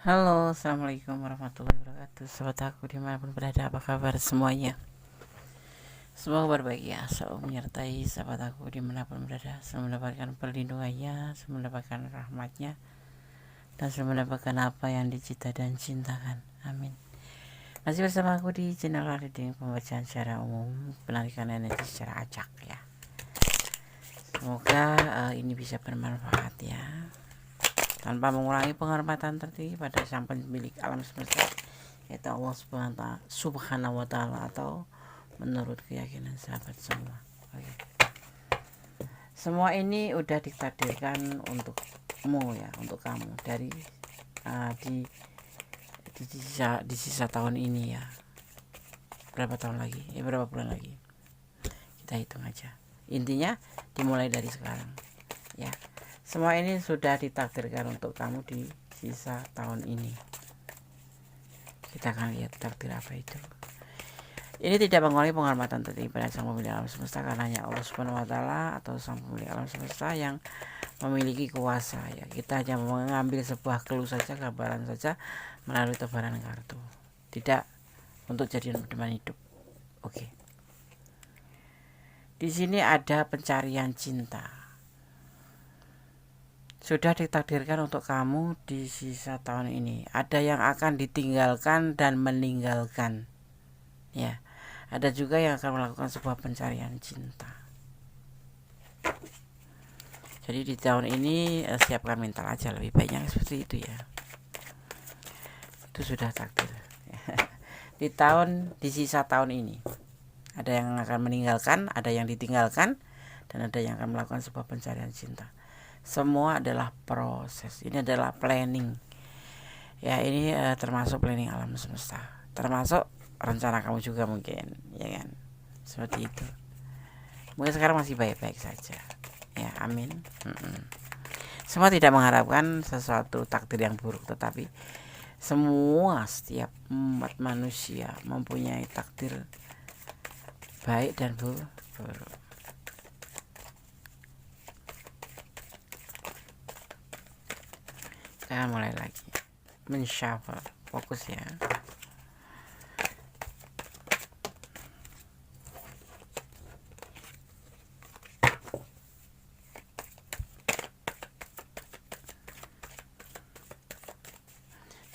Halo, assalamualaikum warahmatullahi wabarakatuh. Sobat aku dimanapun berada, apa kabar semuanya? Semoga berbahagia selalu menyertai sahabat aku dimanapun berada, selalu mendapatkan perlindungannya, selalu mendapatkan rahmatnya, dan selalu mendapatkan apa yang dicita dan cintakan. Amin. Masih bersama aku di channel reading pembacaan secara umum, penarikan energi secara acak ya. Semoga ini bisa bermanfaat ya, tanpa mengurangi penghormatan tertinggi pada sang pemilik alam semesta, yaitu Allah Subhanahu wa Ta'ala, atau menurut keyakinan sahabat semua. Oke. Semua ini udah ditakdirkan untukmu ya, untuk kamu dari di sisa tahun ini ya. Berapa tahun lagi? Berapa bulan lagi? Kita hitung aja. Intinya dimulai dari sekarang ya. Semua ini sudah ditakdirkan untuk kamu di sisa tahun ini. Kita akan lihat takdir apa itu. Ini tidak mengurangi penghormatan tertinggi pada sang pemilik alam semesta, karena hanya Allah Subhanahu wa Ta'ala atau sang pemilik alam semesta yang memiliki kuasa ya. Kita hanya mengambil sebuah clue saja, gambaran saja melalui tebaran kartu, tidak untuk jadian pedoman hidup. Oke. Di sini ada pencarian cinta. Sudah ditakdirkan untuk kamu di sisa tahun ini. Ada yang akan ditinggalkan dan meninggalkan ya. Ada juga yang akan melakukan sebuah pencarian cinta. Jadi di tahun ini siapkan mental aja, lebih baiknya seperti itu ya. Itu sudah takdir. Di sisa tahun ini ada yang akan meninggalkan, ada yang ditinggalkan, dan ada yang akan melakukan sebuah pencarian cinta. Semua adalah proses. Ini adalah planning. Ya, ini termasuk planning alam semesta. Termasuk rencana kamu juga mungkin, ya kan? Seperti itu. Mungkin sekarang masih baik-baik saja. Ya, amin. Semua tidak mengharapkan sesuatu takdir yang buruk, tetapi setiap umat manusia mempunyai takdir baik dan buruk. Kita mulai lagi menshuffle, fokus ya.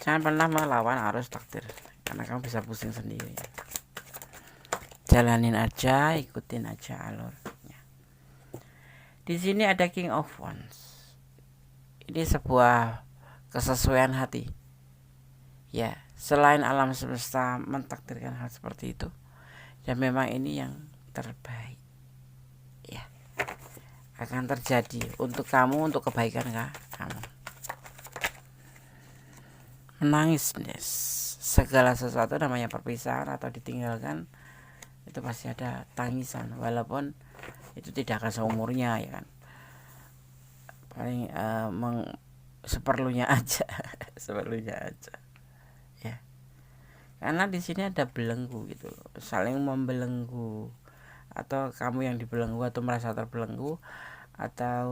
Jangan pernah melawan arus takdir, karena kamu bisa pusing sendiri. Jalanin aja, ikutin aja alurnya. Di sini ada King of Wands. Ini sebuah kesesuaian hati. Ya, selain alam semesta mentakdirkan hal seperti itu, dan memang ini yang terbaik. Ya, akan terjadi untuk kamu, untuk kebaikan kamu. Menangis, yes. Segala sesuatu namanya perpisahan atau ditinggalkan, itu pasti ada tangisan, walaupun itu tidak akan seumurnya ya kan, paling seperlunya aja. Seperlunya aja ya, karena di sini ada belenggu gitu, saling membelenggu, atau kamu yang dibelenggu atau merasa terbelenggu, atau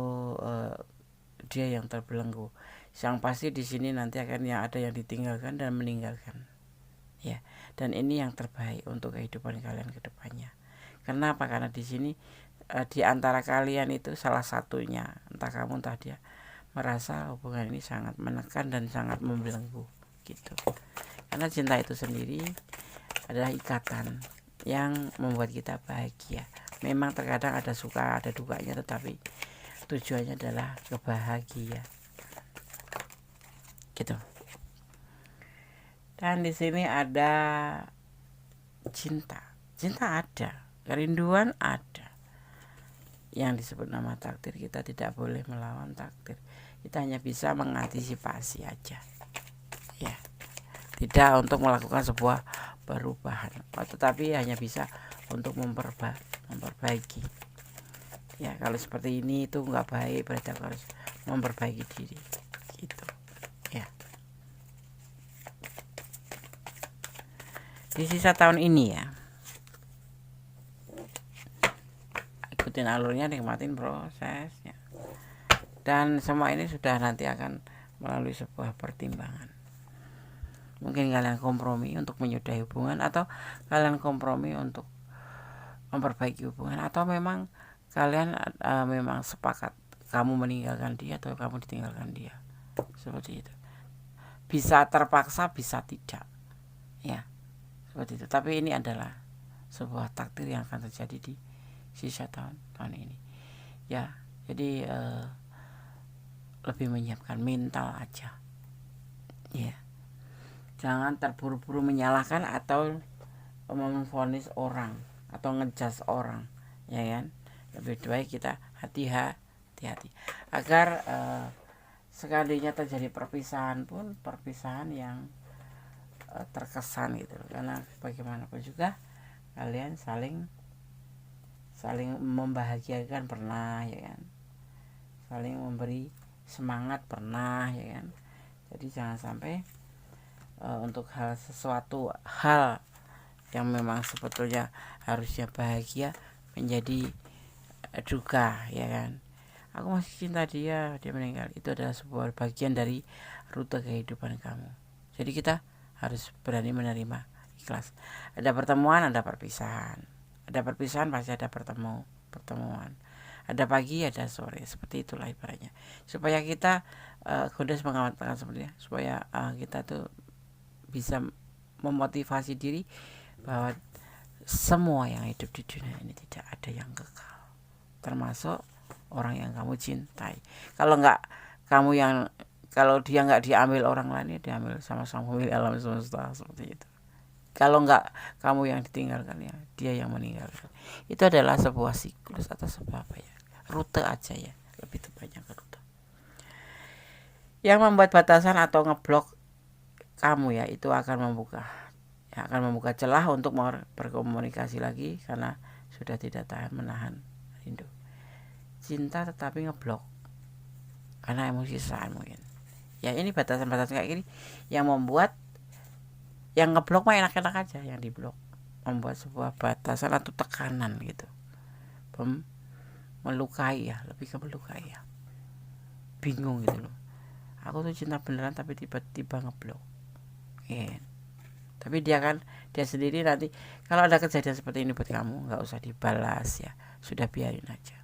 dia yang terbelenggu. Yang pasti di sini nanti akan ada yang ditinggalkan dan meninggalkan ya, dan ini yang terbaik untuk kehidupan kalian ke depannya. Kenapa? Karena di sini di antara kalian itu salah satunya, entah kamu entah dia, merasa hubungan ini sangat menekan dan sangat membelenggu gitu. Karena cinta itu sendiri adalah ikatan yang membuat kita bahagia. Memang terkadang ada suka ada dukanya, tetapi tujuannya adalah kebahagiaan gitu. Dan di sini ada cinta ada, kerinduan ada. Yang disebut nama takdir, kita tidak boleh melawan takdir. Kita hanya bisa mengantisipasi aja ya, tidak untuk melakukan sebuah perubahan, tetapi hanya bisa untuk memperbaiki ya. Kalau seperti ini itu nggak baik, berarti harus memperbaiki diri gitu ya. Di sisa tahun ini ya, ikutin alurnya, nikmatin prosesnya, dan semua ini sudah nanti akan melalui sebuah pertimbangan Mungkin kalian kompromi untuk menyudahi hubungan, atau kalian kompromi untuk memperbaiki hubungan, atau memang kalian memang sepakat kamu meninggalkan dia atau kamu ditinggalkan dia. Seperti itu. Bisa terpaksa, bisa tidak, ya, seperti itu. Tapi ini adalah sebuah takdir yang akan terjadi di sisa tahun ini, ya. Jadi lebih menyiapkan mental aja, ya. Jangan terburu-buru menyalahkan atau memvonis orang atau ngejudge orang, ya kan. Lebih baik kita hati-hati agar sekalinya terjadi perpisahan pun perpisahan yang terkesan gitu. Karena bagaimanapun juga kalian saling membahagiakan pernah, ya kan, saling memberi semangat pernah, ya kan. Jadi jangan sampai untuk sesuatu hal yang memang sebetulnya harusnya bahagia menjadi duka, ya kan. Aku masih cinta dia meninggal, itu adalah sebuah bagian dari rute kehidupan kamu. Jadi kita harus berani menerima, ikhlas. Ada pertemuan, ada perpisahan. Ada perpisahan pasti ada pertemuan. Ada pagi, ada sore, seperti itulah ibaratnya. Supaya kita Godes mengatakan seperti itu, supaya kita tuh bisa memotivasi diri bahwa semua yang hidup di dunia ini tidak ada yang kekal, termasuk orang yang kamu cintai. Kalau dia nggak diambil orang lain, ya diambil sama sang pemilik alam semesta, seperti itu. Kalau nggak kamu yang ditinggalkan, ya dia yang meninggalkan. Itu adalah sebuah siklus atau sebuah rute aja, ya, lebih tepatnya ke rute. Yang membuat batasan atau ngeblok kamu, ya, itu akan membuka celah untuk berkomunikasi lagi karena sudah tidak tahan menahan rindu. Cinta tetapi ngeblok karena emosi sesaat mungkin. Ya, ini batasan-batasan kayak gini yang membuat yang ngeblok mah enak-enak aja, yang diblok membuat sebuah batasan atau tekanan gitu. Melukai, ya, lebih ke melukai, ya. Bingung gitu loh. Aku tuh cinta beneran tapi tiba-tiba ngeblok. Yeah. Tapi dia sendiri nanti kalau ada kejadian seperti ini buat kamu, nggak usah dibalas, ya, sudah biarin aja.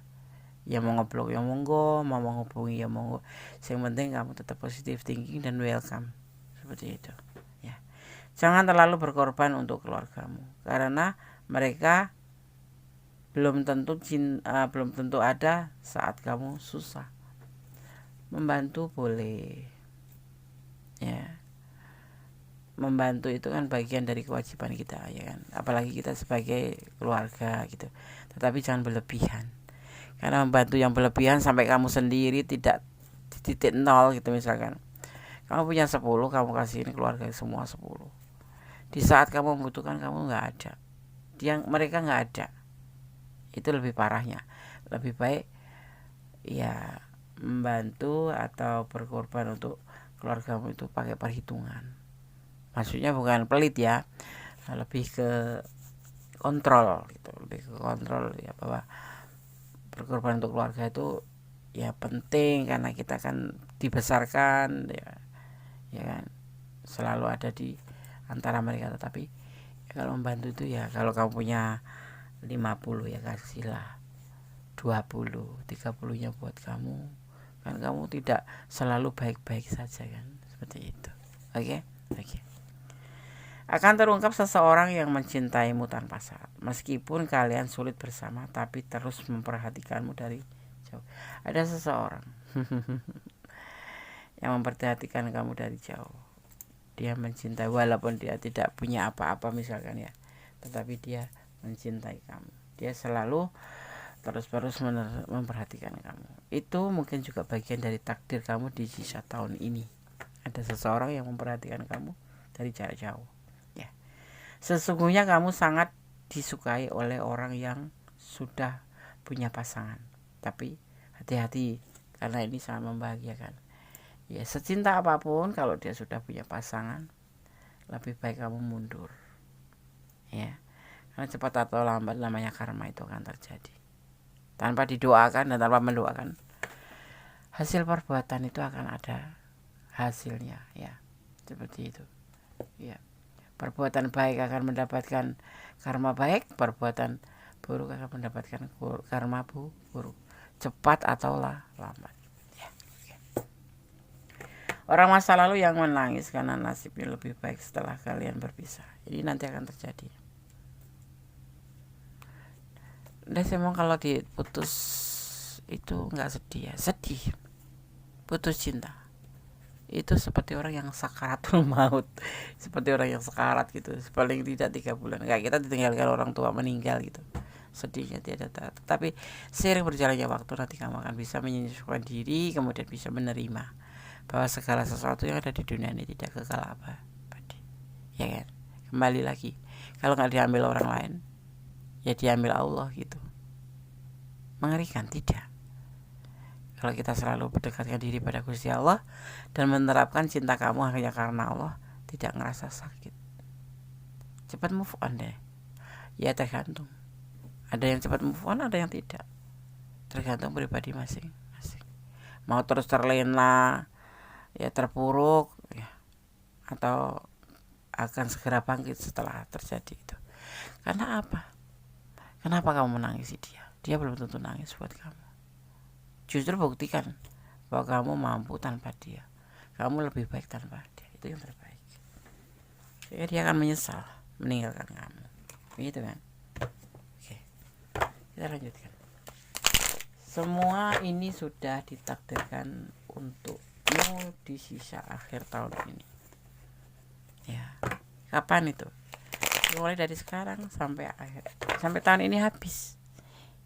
Ya mau ngeblok ya monggo, mau menghubungi ya monggo. Yang penting kamu tetap positive thinking dan welcome, seperti itu, ya. Jangan terlalu berkorban untuk keluargamu karena mereka belum tentu ada saat kamu susah. Membantu boleh, ya. Membantu itu kan bagian dari kewajiban kita, ya kan, apalagi kita sebagai keluarga gitu. Tetapi jangan berlebihan, karena membantu yang berlebihan sampai kamu sendiri tidak di titik nol gitu. Misalkan kamu punya 10, kamu kasihin keluarga semua 10. Di saat kamu membutuhkan kamu nggak ada, mereka nggak ada, itu lebih parahnya. Lebih baik ya membantu atau berkorban untuk keluargamu itu pakai perhitungan. Maksudnya bukan pelit, ya, lebih ke kontrol gitu, lebih ke kontrol, ya, bahwa berkorban untuk keluarga itu ya penting karena kita kan dibesarkan, ya kan, selalu ada di antara mereka. Tetapi ya, kalau membantu itu ya kalau kamu punya 50 ya kasihlah 20, 30-nya buat kamu. Kan kamu tidak selalu baik-baik saja kan, seperti itu. Oke. Akan terungkap seseorang yang mencintaimu tanpa syarat. Meskipun kalian sulit bersama, tapi terus memperhatikanmu dari jauh. Ada seseorang yang memperhatikan kamu dari jauh. Dia mencintai walaupun dia tidak punya apa-apa misalkan, ya, tetapi dia mencintai kamu. Dia selalu terus-menerus memperhatikan kamu. Itu mungkin juga bagian dari takdir kamu di sisa tahun ini. Ada seseorang yang memperhatikan kamu dari jarak jauh. Sesungguhnya kamu sangat disukai oleh orang yang sudah punya pasangan. Tapi hati-hati karena ini sangat membahagiakan. Ya, secinta apapun kalau dia sudah punya pasangan, lebih baik kamu mundur. Ya. Karena cepat atau lambat namanya karma itu akan terjadi. Tanpa didoakan dan tanpa mendoakan, hasil perbuatan itu akan ada hasilnya, ya. Seperti itu. Ya, perbuatan baik akan mendapatkan karma baik, perbuatan buruk akan mendapatkan karma buruk, cepat atau lambat. Ya, okay. Orang masa lalu yang menangis karena nasibnya lebih baik setelah kalian berpisah, ini nanti akan terjadi. Dan emang kalau diputus itu nggak sedih ya, sedih. Putus cinta itu seperti orang yang sakaratul maut, seperti orang yang sekarat gitu, paling tidak 3 bulan. Kayak kita ditinggalkan orang tua meninggal gitu, sedihnya tiada tata. Tapi seiring berjalannya waktu nanti kamu akan bisa menyesuaikan diri, kemudian bisa menerima bahwa segala sesuatu yang ada di dunia ini tidak kekal abadi, ya kan? Kembali lagi, kalau nggak diambil orang lain, ya diambil Allah gitu. Mengerikan tidak? Kalau kita selalu berdekatkan diri pada Gusti Allah dan menerapkan cinta kamu hanya karena Allah, tidak ngerasa sakit. Cepat move on deh. Ya tergantung. Ada yang cepat move on, ada yang tidak. Tergantung pribadi masing-masing. Mau terus terlena, ya terpuruk, ya, atau akan segera bangkit setelah terjadi itu. Karena apa? Kenapa kamu menangisi dia? Dia belum tentu nangis buat kamu. Justru buktikan bahwa kamu mampu tanpa dia, kamu lebih baik tanpa dia, itu yang terbaik. Jadi dia akan menyesal meninggalkan kamu, begitu kan? Oke, kita lanjutkan. Semua ini sudah ditakdirkan untukmu di sisa akhir tahun ini. Ya, kapan itu? Mulai dari sekarang sampai tahun ini habis,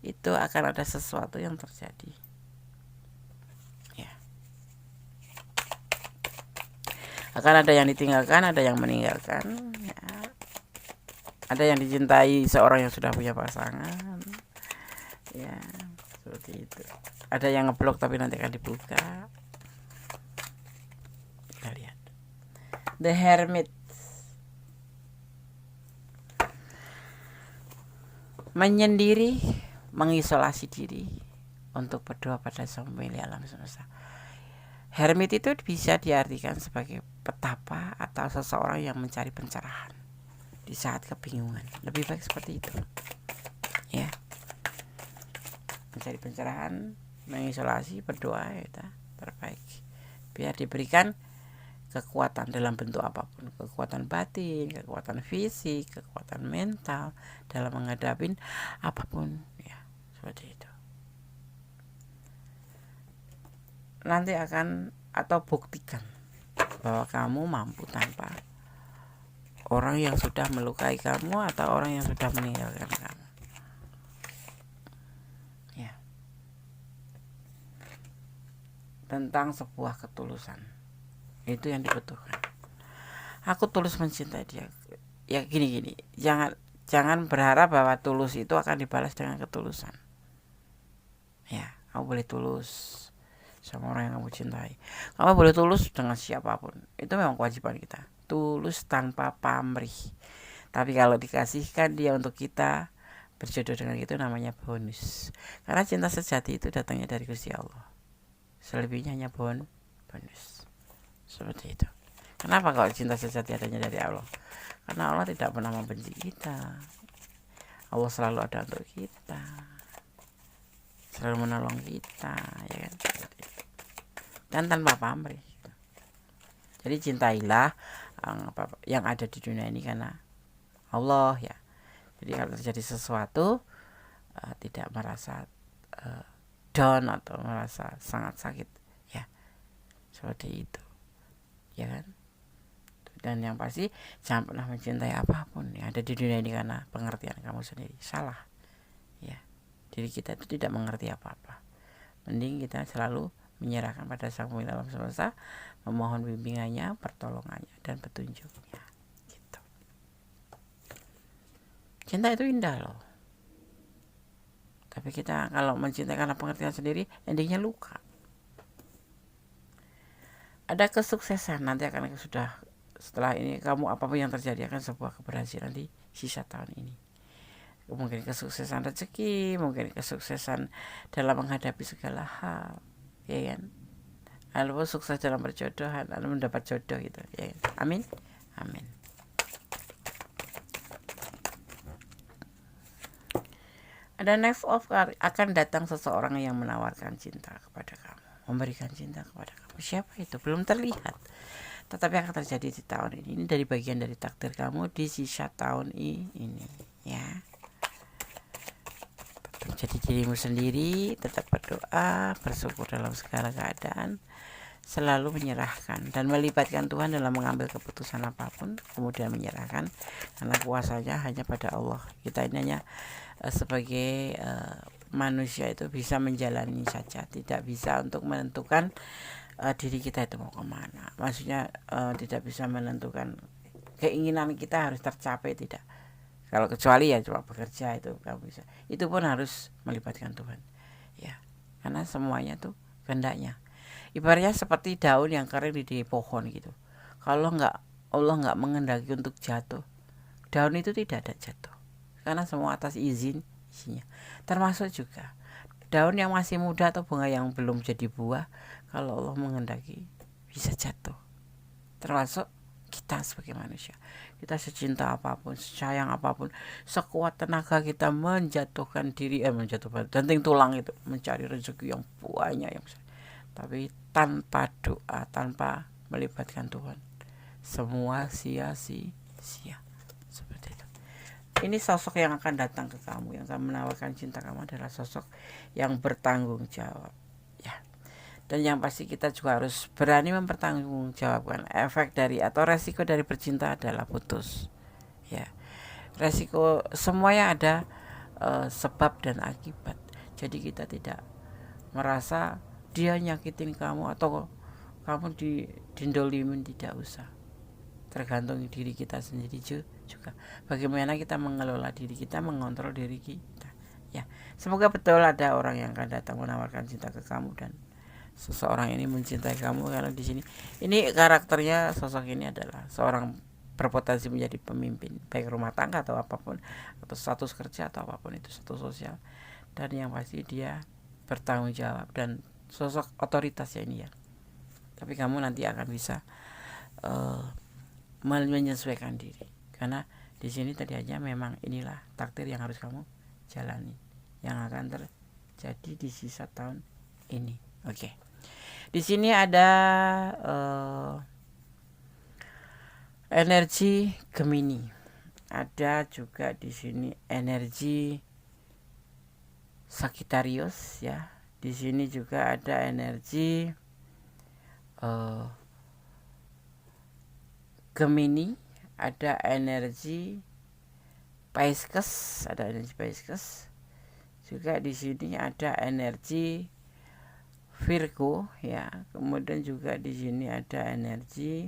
itu akan ada sesuatu yang terjadi. Akan ada yang ditinggalkan, ada yang meninggalkan, ya. Ada yang dicintai seorang yang sudah punya pasangan, ya, seperti itu. Ada yang ngeblok tapi nanti akan dibuka. Kita lihat The Hermit. Menyendiri, mengisolasi diri untuk berdoa pada Sang Pemilik alam semesta. Hermit itu bisa diartikan sebagai petapa atau seseorang yang mencari pencerahan di saat kebingungan. Lebih baik seperti itu, ya. Mencari pencerahan, mengisolasi, berdoa, ya terbaik. Biar diberikan kekuatan dalam bentuk apapun, kekuatan batin, kekuatan fisik, kekuatan mental dalam menghadapi apapun, ya, seperti itu. Nanti akan atau buktikan bahwa kamu mampu tanpa orang yang sudah melukai kamu atau orang yang sudah meninggalkan kamu, ya. Tentang sebuah ketulusan, itu yang dibutuhkan. Aku tulus mencintai dia, ya gini, jangan berharap bahwa tulus itu akan dibalas dengan ketulusan. Ya, kamu boleh tulus sama orang yang kamu cintai, kamu boleh tulus dengan siapapun, itu memang kewajiban kita, tulus tanpa pamrih. Tapi kalau dikasihkan dia untuk kita, berjodoh dengan itu namanya bonus. Karena cinta sejati itu datangnya dari Gusti Allah, selebihnya hanya bonus. Seperti itu. Kenapa kalau cinta sejati adanya dari Allah? Karena Allah tidak pernah membenci kita, Allah selalu ada untuk kita, selalu menolong kita, ya kan? Dan tanpa pamrih. Jadi cintailah yang ada di dunia ini karena Allah, ya. Jadi kalau terjadi sesuatu, tidak merasa down atau merasa sangat sakit, ya, seperti itu, ya kan? Dan yang pasti jangan pernah mencintai apapun yang ada di dunia ini karena pengertian kamu sendiri, salah, ya. Diri kita itu tidak mengerti apa-apa. Mending kita selalu menyerahkan pada Sang Pemilik alam semesta, memohon bimbingannya, pertolongannya, dan petunjuknya, gitu. Cinta itu indah loh. Tapi kita kalau mencintai karena pengertian sendiri, endingnya luka. Ada kesuksesan nanti akan sudah setelah ini kamu apapun yang terjadi akan sebuah keberhasilan di sisa tahun ini. Mungkin kesuksesan rezeki, mungkin kesuksesan dalam menghadapi segala hal, ya kan? Lalu sukses dalam perjodohan, lalu mendapat jodoh gitu, ya kan? Amin, amin. Ada next of akan datang seseorang yang menawarkan cinta kepada kamu, memberikan cinta kepada kamu. Siapa itu? Belum terlihat. Tetapi akan terjadi di tahun ini. Ini dari bagian dari takdir kamu di sisa tahun ini, ya. Tetap jadi dirimu sendiri, tetap berdoa, bersyukur dalam segala keadaan, selalu menyerahkan dan melibatkan Tuhan dalam mengambil keputusan apapun, kemudian menyerahkan, karena kuasanya hanya pada Allah. Kita ini hanya sebagai manusia itu bisa menjalani saja, tidak bisa untuk menentukan diri kita itu mau kemana. Maksudnya tidak bisa menentukan keinginan kita harus tercapai, tidak. Kalau kecuali ya cuma bekerja itu kamu bisa. Itu pun harus melibatkan Tuhan, ya, karena semuanya tuh kehendaknya. Ibaratnya seperti daun yang kering di pohon gitu. Kalau Allah nggak mengendaki untuk jatuh, daun itu tidak ada jatuh, karena semua atas izin isinya. Termasuk juga daun yang masih muda atau bunga yang belum jadi buah, kalau Allah mengendaki bisa jatuh. Termasuk kita sebagai manusia, kita secinta apapun, sayang apapun, sekuat tenaga kita menjatuhkan diri, menjatuhkan danting tulang itu, mencari rezeki yang banyak yang besar. Tapi tanpa doa, tanpa melibatkan Tuhan, semua sia-sia. Seperti itu. Ini sosok yang akan datang ke kamu, yang akan menawarkan cinta kamu adalah sosok yang bertanggung jawab, ya. Dan yang pasti kita juga harus berani mempertanggungjawabkan efek dari atau resiko dari bercinta adalah putus, ya. Resiko semuanya ada sebab dan akibat. Jadi kita tidak merasa dia nyakitin kamu atau kamu dindolimin, tidak usah. Tergantung diri kita sendiri juga. Bagaimana kita mengelola diri kita, mengontrol diri kita. Ya, semoga betul ada orang yang akan datang menawarkan cinta ke kamu dan seseorang ini mencintai kamu, karena di sini ini karakternya, sosok ini adalah seorang berpotensi menjadi pemimpin baik rumah tangga atau apapun, atau status kerja atau apapun itu, status sosial. Dan yang pasti dia bertanggung jawab dan sosok otoritas ya ini ya. Tapi kamu nanti akan bisa menyesuaikan diri, karena di sini tadi aja memang inilah takdir yang harus kamu jalani, yang akan terjadi di sisa tahun ini. Oke. Di sini ada energi Gemini. Ada juga di sini energi Sagittarius, ya. Di sini juga ada energi Gemini, ada energi Pisces, Juga di sini ada energi Virgo, ya. Kemudian juga di sini ada energi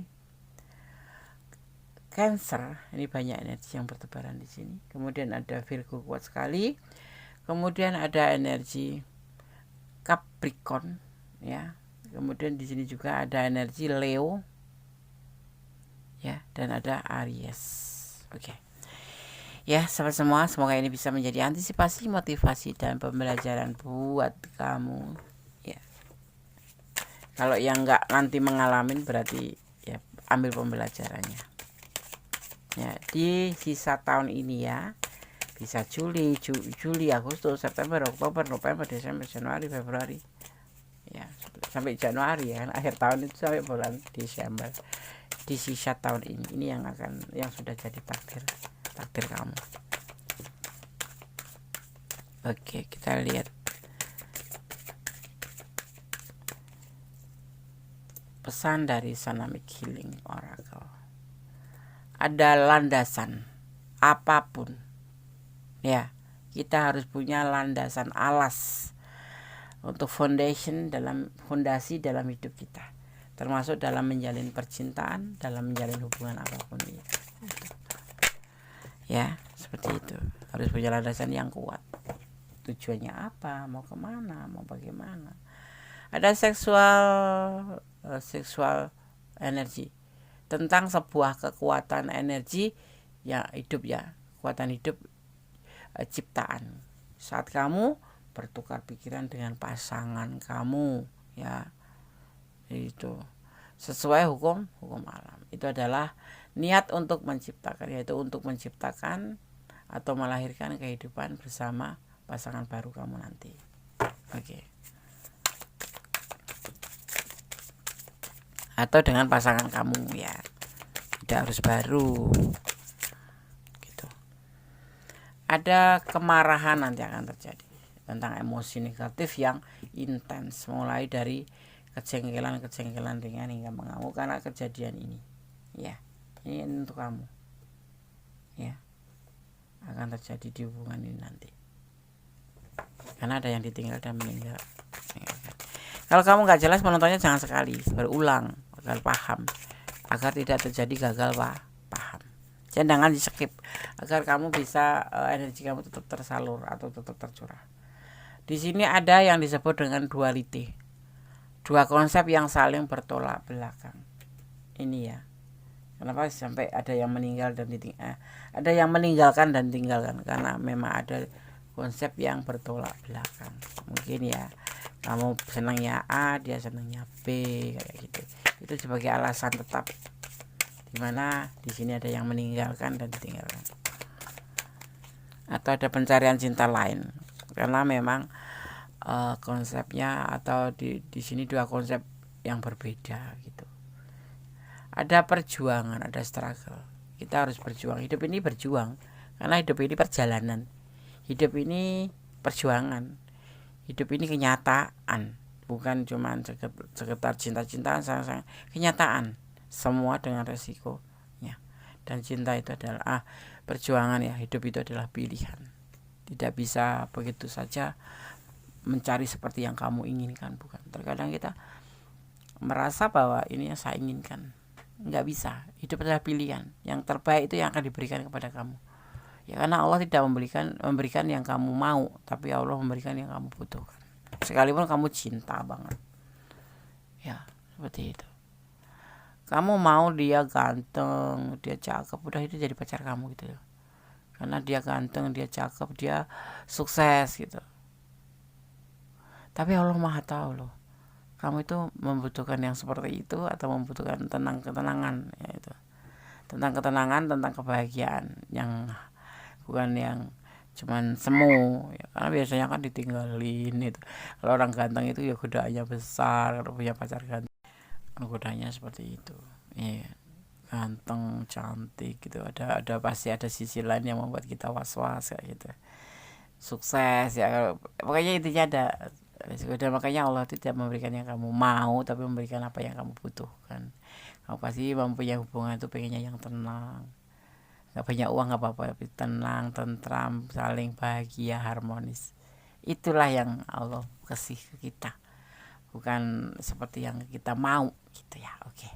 Cancer. Ini banyak energi yang bertebaran di sini. Kemudian ada Virgo kuat sekali. Kemudian ada energi Capricorn, ya. Kemudian di sini juga ada energi Leo, ya, dan ada Aries. Oke. Ya, sahabat semua, semoga ini bisa menjadi antisipasi, motivasi dan pembelajaran buat kamu. Ya. Kalau yang nggak nanti mengalamin berarti ya ambil pembelajarannya. Ya, di sisa tahun ini ya, bisa Juli, Agustus, September, Oktober, November, Desember, Januari, Februari, ya sampai Januari ya, akhir tahun itu sampai bulan Desember. Di sisa tahun ini yang sudah jadi takdir kamu. Oke, kita lihat pesan dari Sanamic Healing Oracle. Ada landasan apapun, ya, kita harus punya landasan alas untuk fondasi dalam hidup kita, termasuk dalam menjalin percintaan, dalam menjalin hubungan apapun itu. Ya, seperti itu. Harus punya landasan yang kuat. Tujuannya apa, mau kemana, mau bagaimana. Ada seksual energi, tentang sebuah kekuatan energi yang hidup, ya, kekuatan hidup ciptaan. Saat kamu bertukar pikiran dengan pasangan kamu, ya, itu sesuai hukum alam. Itu adalah niat untuk menciptakan, yaitu untuk menciptakan atau melahirkan kehidupan bersama pasangan baru kamu nanti. Oke. Atau dengan pasangan kamu ya, tidak harus baru gitu. Ada kemarahan nanti akan terjadi tentang emosi negatif yang intens, mulai dari kejengkelan ringan hingga mengamuk karena kejadian ini ya. Ini untuk kamu ya, akan terjadi di hubungan ini nanti, karena ada yang ditinggal dan meninggal. Kalau kamu nggak jelas menontonnya, jangan sekali, berulang agar paham, agar tidak terjadi gagal paham. Jangan di skip, agar kamu bisa energi kamu tetap tersalur atau tetap tercurah. Di sini ada yang disebut dengan duality, dua konsep yang saling bertolak belakang. Ini ya, kenapa sampai ada yang meninggal dan ada yang meninggalkan dan tinggalkan, karena memang ada konsep yang bertolak belakang. Mungkin ya kamu senangnya A, dia senangnya B, kayak gitu. Itu sebagai alasan tetap, dimana di sini ada yang meninggalkan dan ditinggalkan, atau ada pencarian cinta lain, karena memang konsepnya atau di sini dua konsep yang berbeda gitu. Ada perjuangan, ada struggle. Kita harus berjuang. Hidup ini berjuang, karena hidup ini perjalanan. Hidup ini perjuangan. Hidup ini kenyataan, bukan cuma sekedar cinta-cintaan, sayang-sayang. Kenyataan, semua dengan resikonya. Dan cinta itu adalah perjuangan ya. Hidup itu adalah pilihan. Tidak bisa begitu saja mencari seperti yang kamu inginkan, bukan. Terkadang kita merasa bahwa ini yang saya inginkan, nggak bisa. Hidup adalah pilihan. Yang terbaik itu yang akan diberikan kepada kamu. Ya, karena Allah tidak memberikan yang kamu mau, tapi Allah memberikan yang kamu butuhkan. Sekalipun kamu cinta banget. Ya, seperti itu. Kamu mau dia ganteng, dia cakep, udah itu jadi pacar kamu gitu ya. Karena dia ganteng, dia cakep, dia sukses gitu. Tapi Allah Maha tahu loh, kamu itu membutuhkan yang seperti itu atau membutuhkan ketenangan ya itu. Tentang ketenangan, tentang kebahagiaan yang bukan yang cuman semu ya, karena biasanya kan ditinggalin itu. Kalau orang ganteng itu ya godaannya besar, kalau punya pacar ganteng godaannya seperti itu ya, ganteng cantik gitu, ada pasti ada sisi lain yang membuat kita was-was kayak gitu. Sukses ya, pokoknya intinya ada. Dan makanya Allah tidak memberikan yang kamu mau, tapi memberikan apa yang kamu butuhkan. Kamu pasti mempunyai hubungan itu pengennya yang tenang, gak banyak uang gak apa-apa, tapi tenang, tentram, saling bahagia, harmonis. Itulah yang Allah kasih ke kita, bukan seperti yang kita mau gitu ya. Oke,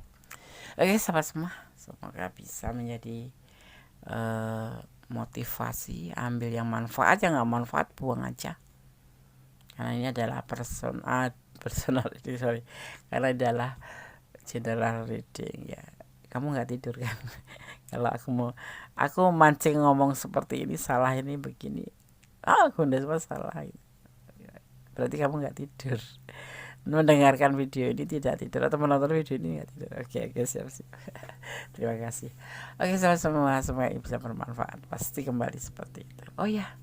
sahabat semua, semoga bisa menjadi motivasi. Ambil yang manfaat, yang gak manfaat buang aja, karena ini adalah personal reading, karena adalah general reading ya. Kamu nggak tidur kan? Kalau aku mancing ngomong seperti ini, salah ini begini, aku udah semua salah, berarti kamu nggak tidur. Mendengarkan video ini tidak tidur, atau menonton video ini nggak tidur. Oke, siap. Terima kasih. Oke, semua bisa bermanfaat, pasti kembali seperti itu. Oh ya,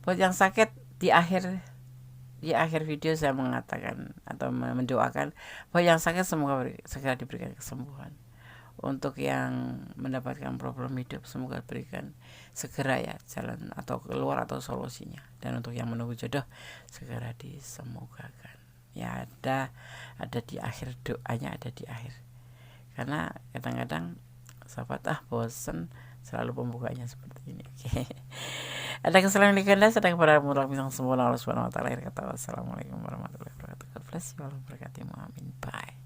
buat yang sakit, di akhir video saya mengatakan atau mendoakan bahwa yang sakit semoga segera diberikan kesembuhan. Untuk yang mendapatkan problem hidup, semoga berikan segera ya jalan atau keluar atau solusinya. Dan untuk yang menunggu jodoh, segera disemogakan. Ya, ada di akhir, doanya ada di akhir. Karena kadang-kadang sahabat bosen selalu pembukanya seperti ini. Oke. Ada kesalahan di kanda, sedang pada mutlak bintang sempurna Allah Subhanahu wa taala. Kata wassalamualaikum warahmatullahi wabarakatuh. God bless you all. Amin. Bye.